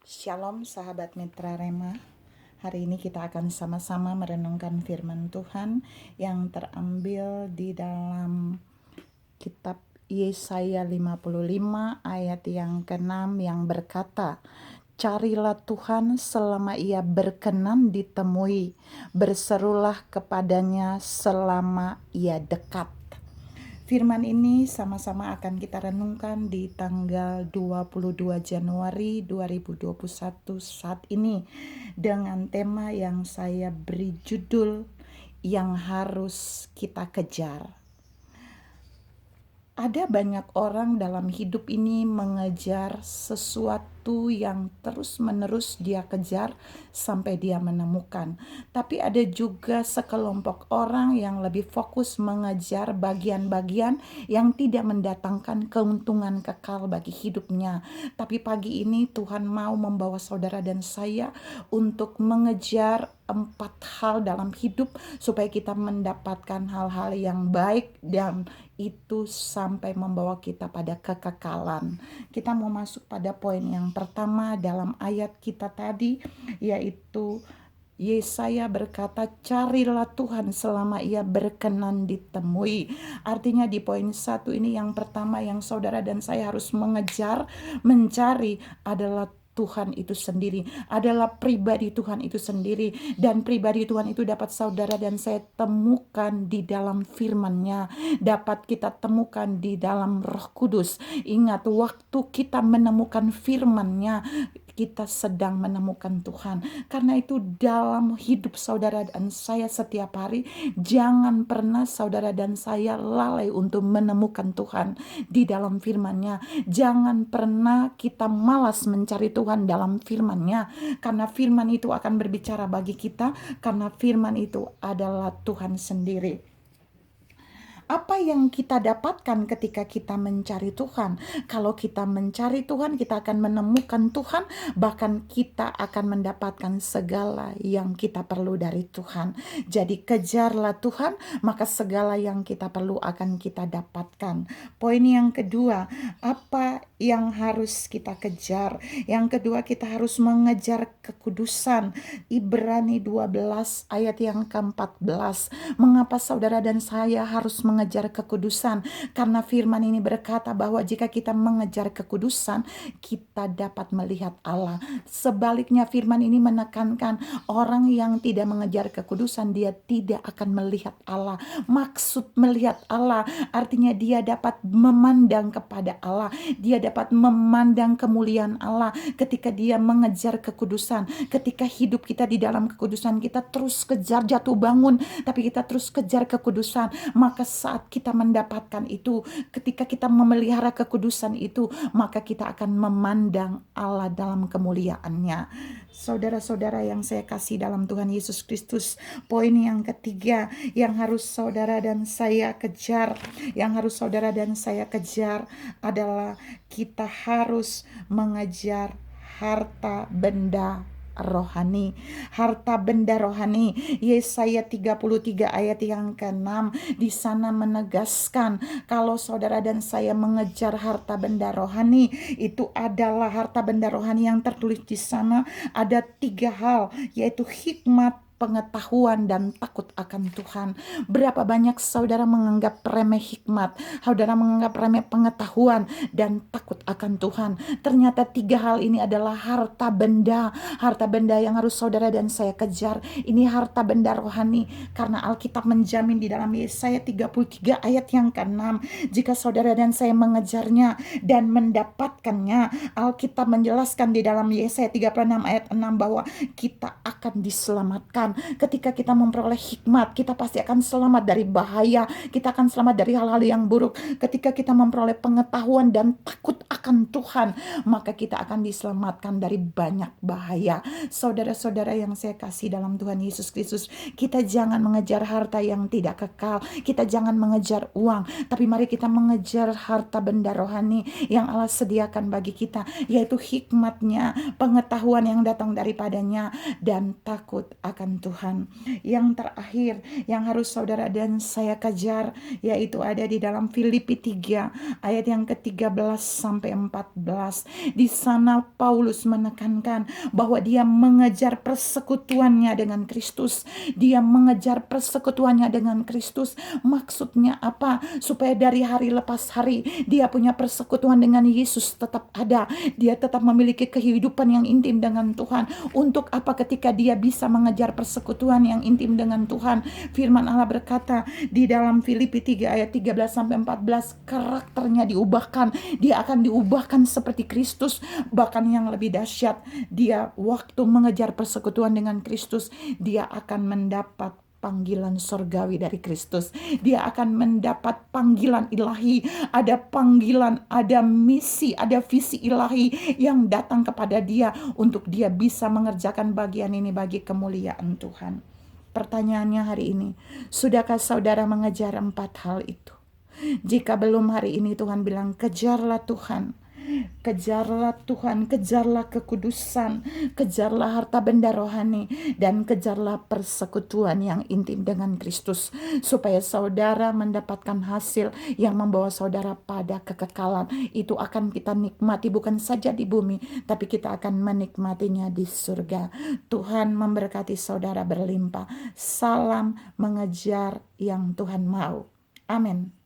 Shalom sahabat Mitra Rema. Hari ini kita akan sama-sama merenungkan firman Tuhan yang terambil di dalam kitab Yesaya 55 ayat yang ke-6 yang berkata, "Carilah Tuhan selama ia berkenan ditemui, berserulah kepadanya selama ia dekat." Firman ini sama-sama akan kita renungkan di tanggal 22 Januari 2021 saat ini dengan tema yang saya beri judul yang harus kita kejar. Ada banyak orang dalam hidup ini mengejar sesuatu yang terus-menerus dia kejar sampai dia menemukan. Tapi ada juga sekelompok orang yang lebih fokus mengejar bagian-bagian yang tidak mendatangkan keuntungan kekal bagi hidupnya. Tapi pagi ini Tuhan mau membawa saudara dan saya untuk mengejar 4 hal dalam hidup supaya kita mendapatkan hal-hal yang baik dan itu sampai membawa kita pada kekekalan. Kita mau masuk pada poin yang pertama dalam ayat kita tadi, yaitu Yesaya berkata, "Carilah Tuhan selama ia berkenan ditemui." Artinya di poin 1 ini yang pertama yang saudara dan saya harus mengejar, mencari adalah Tuhan itu sendiri, adalah pribadi Tuhan itu sendiri. Dan pribadi Tuhan itu dapat saudara dan saya temukan di dalam firman-Nya, dapat kita temukan di dalam Roh Kudus. Ingat, waktu kita menemukan firman-Nya, kita sedang menemukan Tuhan. Karena itu dalam hidup saudara dan saya setiap hari, jangan pernah saudara dan saya lalai untuk menemukan Tuhan di dalam firman-Nya. Jangan pernah kita malas mencari Tuhan dalam firman-Nya, karena firman itu akan berbicara bagi kita, karena firman itu adalah Tuhan sendiri. Apa yang kita dapatkan ketika kita mencari Tuhan? Kalau kita mencari Tuhan, kita akan menemukan Tuhan, bahkan kita akan mendapatkan segala yang kita perlu dari Tuhan. Jadi kejarlah Tuhan, maka segala yang kita perlu akan kita dapatkan. Poin yang kedua, apa yang harus kita kejar? Yang kedua, kita harus mengejar kekudusan. Ibrani 12 ayat yang ke-14. Mengapa saudara dan saya harus mengejar kekudusan? Karena firman ini berkata bahwa jika kita mengejar kekudusan, kita dapat melihat Allah. Sebaliknya firman ini menekankan orang yang tidak mengejar kekudusan, dia tidak akan melihat Allah. Maksud melihat Allah artinya dia dapat memandang kepada Allah, dia dapat memandang kemuliaan Allah ketika dia mengejar kekudusan. Ketika hidup kita di dalam kekudusan, kita terus kejar jatuh bangun, tapi kita terus kejar kekudusan. Maka saat kita mendapatkan itu, ketika kita memelihara kekudusan itu, maka kita akan memandang Allah dalam kemuliaannya. Saudara-saudara yang saya kasih dalam Tuhan Yesus Kristus, poin yang ketiga yang harus saudara dan saya kejar, adalah kita harus mengejar harta benda rohani. Harta benda rohani. Yesaya 33 ayat yang ke-6 di sana menegaskan kalau saudara dan saya mengejar harta benda rohani, itu adalah harta benda rohani yang tertulis di sana ada 3 hal, yaitu hikmat, pengetahuan, dan takut akan Tuhan. Berapa banyak saudara menganggap remeh hikmat, saudara menganggap remeh pengetahuan, dan takut akan Tuhan. Ternyata 3 hal ini adalah harta benda yang harus saudara dan saya kejar. Ini harta benda rohani, karena Alkitab menjamin di dalam Yesaya 33 ayat yang ke-6, jika saudara dan saya mengejarnya dan mendapatkannya, Alkitab menjelaskan di dalam Yesaya 36 ayat 6 bahwa kita akan diselamatkan. Ketika kita memperoleh hikmat, kita pasti akan selamat dari bahaya, kita akan selamat dari hal-hal yang buruk. Ketika kita memperoleh pengetahuan dan takut akan Tuhan, maka kita akan diselamatkan dari banyak bahaya. Saudara-saudara yang saya kasih dalam Tuhan Yesus Kristus, kita jangan mengejar harta yang tidak kekal, kita jangan mengejar uang, tapi mari kita mengejar harta benda rohani yang Allah sediakan bagi kita, yaitu hikmatnya, pengetahuan yang datang daripadanya, dan takut akan firman Tuhan. Yang terakhir yang harus saudara dan saya kejar, yaitu ada di dalam Filipi 3 ayat yang ke-13 sampai 14. Di sana Paulus menekankan bahwa dia mengejar persekutuannya dengan Kristus. Dia mengejar persekutuannya dengan Kristus. Maksudnya apa? Supaya dari hari lepas hari dia punya persekutuan dengan Yesus tetap ada. Dia tetap memiliki kehidupan yang intim dengan Tuhan. Untuk apa? Ketika dia bisa mengejar persekutuan yang intim dengan Tuhan, firman Allah berkata di dalam Filipi 3 ayat 13 sampai 14, karakternya diubahkan. Dia akan diubahkan seperti Kristus. Bahkan yang lebih dahsyat, dia waktu mengejar persekutuan dengan Kristus, dia akan mendapat panggilan sorgawi dari Kristus. Dia akan mendapat panggilan ilahi. Ada panggilan, ada misi, ada visi ilahi yang datang kepada dia untuk dia bisa mengerjakan bagian ini bagi kemuliaan Tuhan. Pertanyaannya hari ini, sudahkah saudara mengejar 4 hal itu? Jika belum, hari ini Tuhan bilang, kejarlah Tuhan. Kejarlah Tuhan, kejarlah kekudusan, kejarlah harta benda rohani, dan kejarlah persekutuan yang intim dengan Kristus, supaya saudara mendapatkan hasil yang membawa saudara pada kekekalan. Itu akan kita nikmati bukan saja di bumi, tapi kita akan menikmatinya di surga. Tuhan memberkati saudara berlimpah. Salam mengejar yang Tuhan mau. Amin.